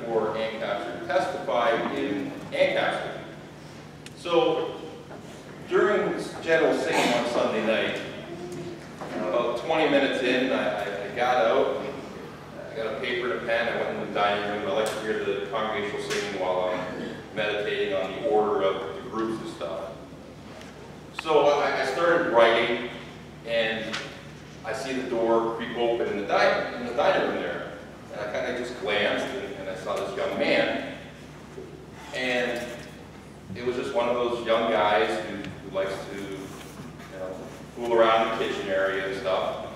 for Ancaster, Testify in Ancaster. So during general singing on Sunday night, about 20 minutes in, I got out, I got a paper and a pen, I went in the dining room. I like to hear the congregational singing while I'm meditating on the order of the groups and stuff. So I started writing, and I see the door creep open in the dining room there. And I kind of just glanced, and I saw this young man. And it was just one of those young guys who likes to, fool around in the kitchen area and stuff.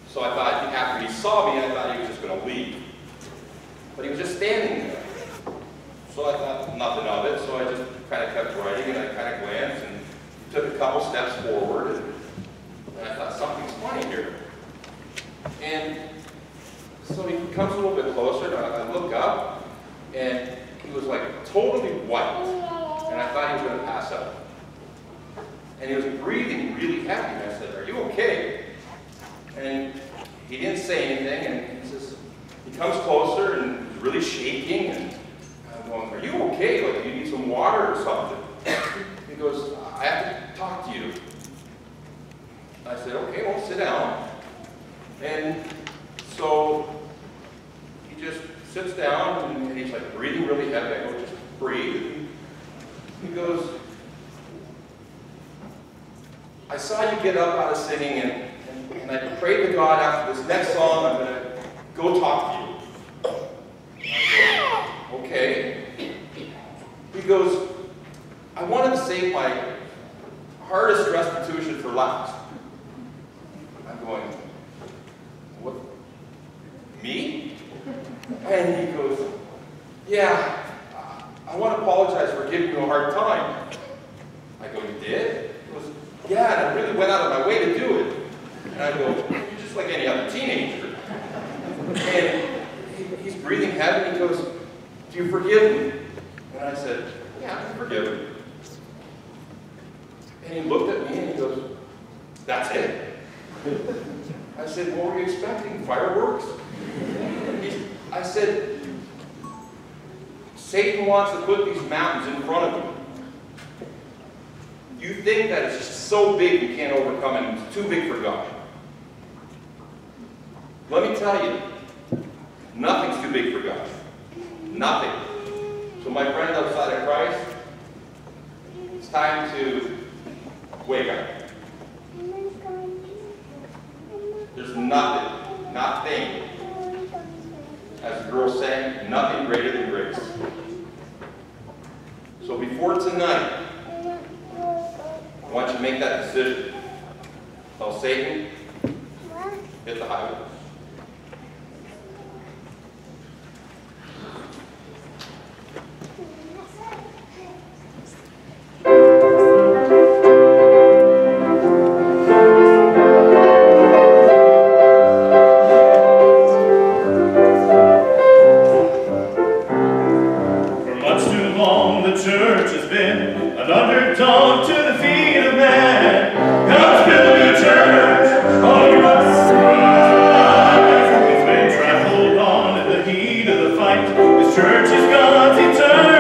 So I thought, after he saw me, I thought he was just going to leave. But he was just standing there. So I thought nothing of it, so I just kind of kept writing, and I kind of glanced, and he took a couple steps forward, and I thought, something's funny here. And so he comes a little bit closer, and I look up, and he was like totally white, and I thought he was going to pass out. And he was breathing really heavy, and I said, "Are you okay?" And he didn't say anything, and he comes closer, and he's really shaking, and I'm going, "Are you okay? Like, do you need some water or something?" He goes, "I have to talk to you." I said, "Okay, well, sit down." And so he just sits down, and he's like breathing really heavy. I go, "Just breathe." He goes, "I saw you get up out of singing, and I prayed to God after this next song, I'm going to go talk to you." I go, "Okay." He goes, "I wanted to save my hardest restitution for last." I'm going, "What? Me?" And he goes, "Yeah, I want to apologize for giving you a hard time." I go, "You did?" He goes, "Yeah, and I really went out of my way to do it." And I go, "You're just like any other teenager." And he's breathing heavy, and he goes, "Do you forgive me?" And I said, "Yeah, I can forgive him." And he looked at me, and he goes, "That's it?" I said, "What were you expecting? Fireworks?" I said, "Satan wants to put these mountains in front of you. You think that it's just so big you can't overcome it, and it's too big for God. Let me tell you, nothing's too big for God. Nothing. So my friend outside of Christ, it's time to wake up. There's nothing, as the girl sang, nothing greater than grace. So before tonight, I want you to make that decision. Tell Satan, hit the highway." Church is God's eternal.